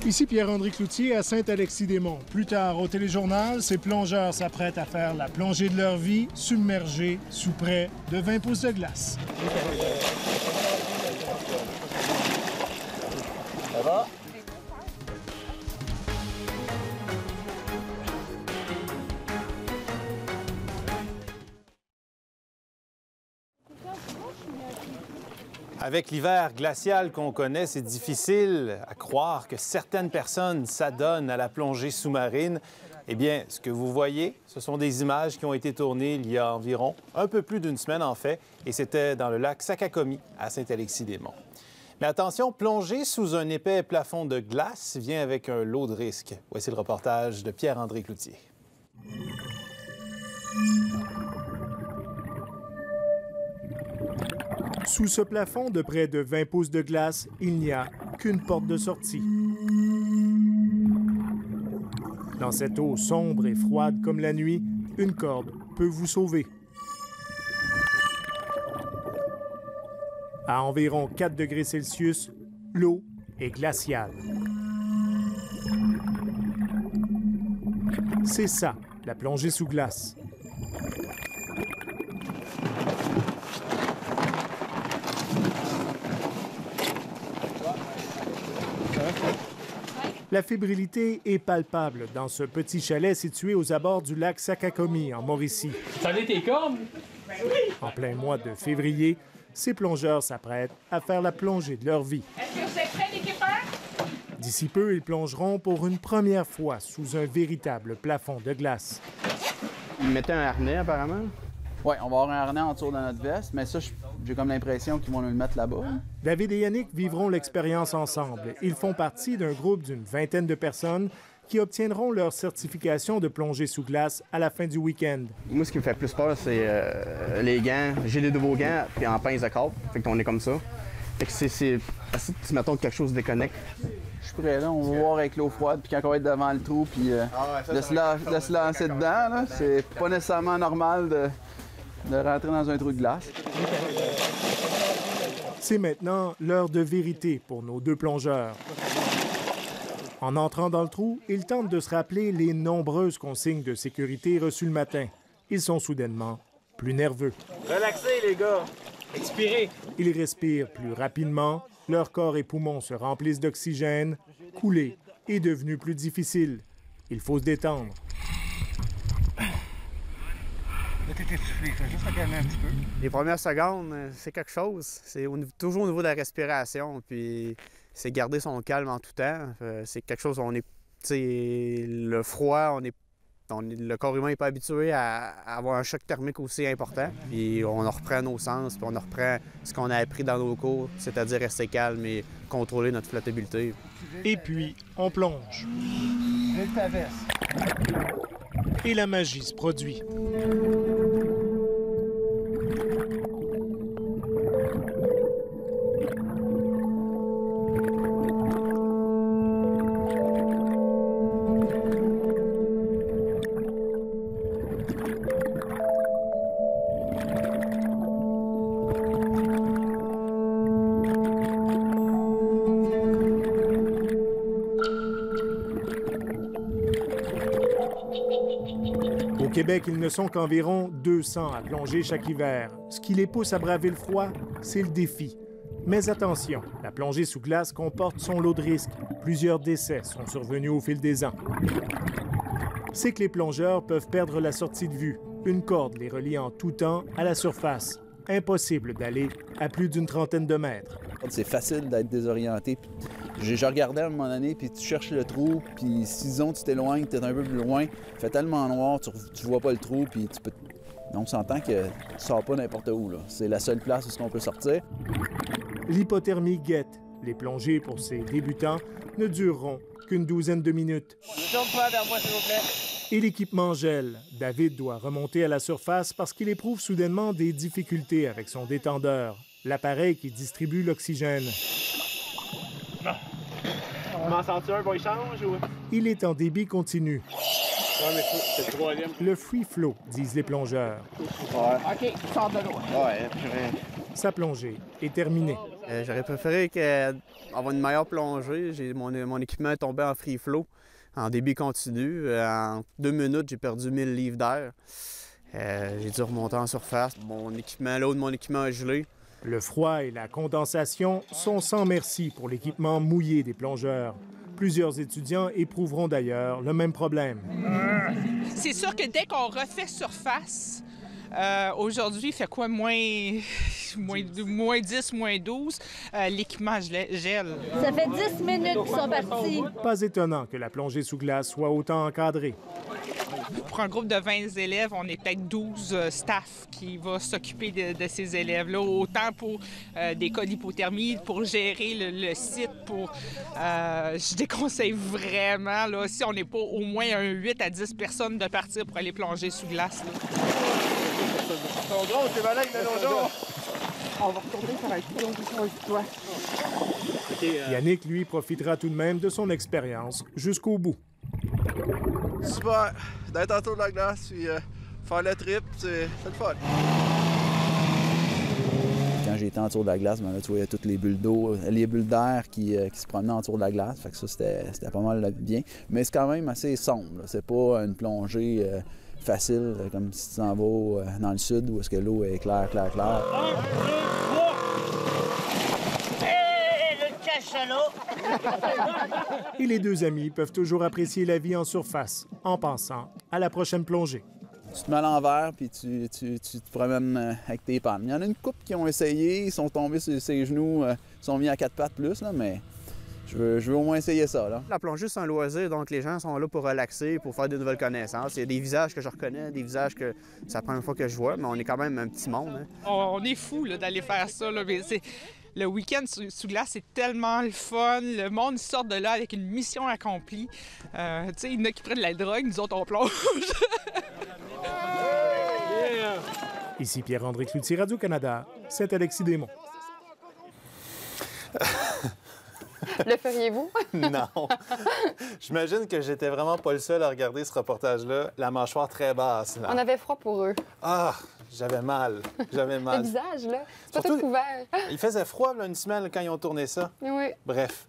Ici Pierre-André Cloutier à Saint-Alexis-des-Monts. Plus tard, au téléjournal, ces plongeurs s'apprêtent à faire la plongée de leur vie, submergés sous près de 20 pouces de glace. Ça va? Avec l'hiver glacial qu'on connaît, c'est difficile à croire que certaines personnes s'adonnent à la plongée sous-marine. Eh bien, ce que vous voyez, ce sont des images qui ont été tournées il y a environ un peu plus d'une semaine, en fait, et c'était dans le lac Sakakomi, à Saint-Alexis-des-Monts. Mais attention, plonger sous un épais plafond de glace vient avec un lot de risques. Voici le reportage de Pierre-André Cloutier. Sous ce plafond de près de 20 pouces de glace, il n'y a qu'une porte de sortie. Dans cette eau sombre et froide comme la nuit, une corde peut vous sauver. À environ 4 degrés Celsius, l'eau est glaciale. C'est ça, la plongée sous glace. La fébrilité est palpable dans ce petit chalet situé aux abords du lac Sakakomi, en Mauricie. Ça a tes cornes? Ben oui! En plein mois de février, ces plongeurs s'apprêtent à faire la plongée de leur vie. Est-ce que vous êtes prêts, l'équipeur? D'ici peu, ils plongeront pour une première fois sous un véritable plafond de glace. Ils mettaient un harnais, apparemment. Oui, on va avoir un harnais en dessous de notre veste, mais ça, j'ai comme l'impression qu'ils vont nous le mettre là-bas. David et Yannick vivront l'expérience ensemble. Ils font partie d'un groupe d'une vingtaine de personnes qui obtiendront leur certification de plongée sous glace à la fin du week-end. Moi, ce qui me fait plus peur, c'est les gants. J'ai les nouveaux gants, puis en pince de corde. Fait qu'on est comme ça. Fait que c'est... Mettons que quelque chose déconnecte. Je suis prêt, là. On va voir avec l'eau froide, puis quand on va être devant le trou, puis de se lancer dedans, là. C'est pas nécessairement normal de rentrer dans un trou de glace. C'est maintenant l'heure de vérité pour nos deux plongeurs. En entrant dans le trou, ils tentent de se rappeler les nombreuses consignes de sécurité reçues le matin. Ils sont soudainement plus nerveux. Relaxez, les gars. Expirez. Ils respirent plus rapidement, leur corps et poumons se remplissent d'oxygène. Couler est devenu plus difficile. Il faut se détendre. Les premières secondes, c'est quelque chose. C'est toujours au niveau de la respiration. Puis c'est garder son calme en tout temps. C'est quelque chose où on est. Le froid, le corps humain n'est pas habitué à avoir un choc thermique aussi important. Puis on en reprend nos sens, puis on en reprend ce qu'on a appris dans nos cours, c'est-à-dire rester calme et contrôler notre flottabilité. Et puis, on plonge. Et la magie se produit. Au Québec, ils ne sont qu'environ 200 à plonger chaque hiver. Ce qui les pousse à braver le froid, c'est le défi. Mais attention, la plongée sous glace comporte son lot de risques. Plusieurs décès sont survenus au fil des ans. C'est que les plongeurs peuvent perdre la sortie de vue. Une corde les relie en tout temps à la surface. Impossible d'aller à plus d'une trentaine de mètres. C'est facile d'être désorienté. Je regardais à un moment donné, puis tu cherches le trou, puis si disons tu t'éloignes, tu es un peu plus loin, il fait tellement noir, tu vois pas le trou, puis tu peux... On s'entend que tu sors pas n'importe où, là. C'est la seule place où on peut sortir. L'hypothermie guette. Les plongées pour ces débutants ne dureront qu'une douzaine de minutes. Et l'équipement gèle. David doit remonter à la surface parce qu'il éprouve soudainement des difficultés avec son détendeur, l'appareil qui distribue l'oxygène. On m'en senti un, bon, il change ou... Il est en débit continu. Ouais, mais c'est le troisième. Le free flow, disent les plongeurs. Ouais. OK, sors de l'eau. Ouais, Sa plongée est terminée. J'aurais préféré avoir une meilleure plongée. Mon équipement est tombé en free flow, en débit continu. En 2 minutes, j'ai perdu 1000 livres d'air. J'ai dû remonter en surface. L'eau de mon équipement a gelé. Le froid et la condensation sont sans merci pour l'équipement mouillé des plongeurs. Plusieurs étudiants éprouveront d'ailleurs le même problème. C'est sûr que dès qu'on refait surface, aujourd'hui, il fait quoi? Moins 10, moins 12, l'équipement gèle. Ça fait 10 minutes qu'ils sont partis. Pas étonnant que la plongée sous glace soit autant encadrée. Pour un groupe de 20 élèves, on est peut-être 12 staff qui va s'occuper de ces élèves-là, autant pour des cas d'hypothermie, pour gérer le site, je déconseille vraiment, là, si on n'est pas au moins 8 à 10 personnes de partir pour aller plonger sous glace. Ton gros, t'es malade, Mélojo! On va retourner faire un coup sur toi. Yannick, lui, profitera tout de même de son expérience jusqu'au bout. Super! D'être autour de la glace, puis faire le trip, c'est le fun. Quand j'étais en tour de la glace, ben là, tu voyais toutes les bulles d'eau, les bulles d'air qui se promenaient en tour de la glace. Fait que ça, c'était pas mal bien. Mais c'est quand même assez sombre. C'est pas une plongée facile, comme si tu t'en vas dans le sud, où est-ce que l'eau est claire. Et les deux amis peuvent toujours apprécier la vie en surface en pensant à la prochaine plongée. Tu te mets à l'envers, puis tu te promènes avec tes pannes. Il y en a une couple qui ont essayé, ils sont tombés sur ses genoux, sont mis à 4 pattes plus, là, mais je veux au moins essayer ça. Là. La plongée, c'est un loisir, donc les gens sont là pour relaxer, pour faire de nouvelles connaissances. Il y a des visages que je reconnais, des visages que c'est la première fois que je vois, mais on est quand même un petit monde. Hein. On est fous d'aller faire ça, là, mais le week-end sous glace, c'est tellement le fun. Le monde sort de là avec une mission accomplie. Tu sais, il y en a qui prennent la drogue, nous autres, on plonge. Ici Pierre-André Cloutier, Radio-Canada, c'est Alexis Desmonts. Le feriez-vous? Non. J'imagine que j'étais vraiment pas le seul à regarder ce reportage-là. La mâchoire très basse. Là. On avait froid pour eux. Ah, j'avais mal. J'avais mal. Le visage, là. C'est pas Surtout, tout couvert. Il faisait froid là, une semaine quand ils ont tourné ça. Oui. Bref,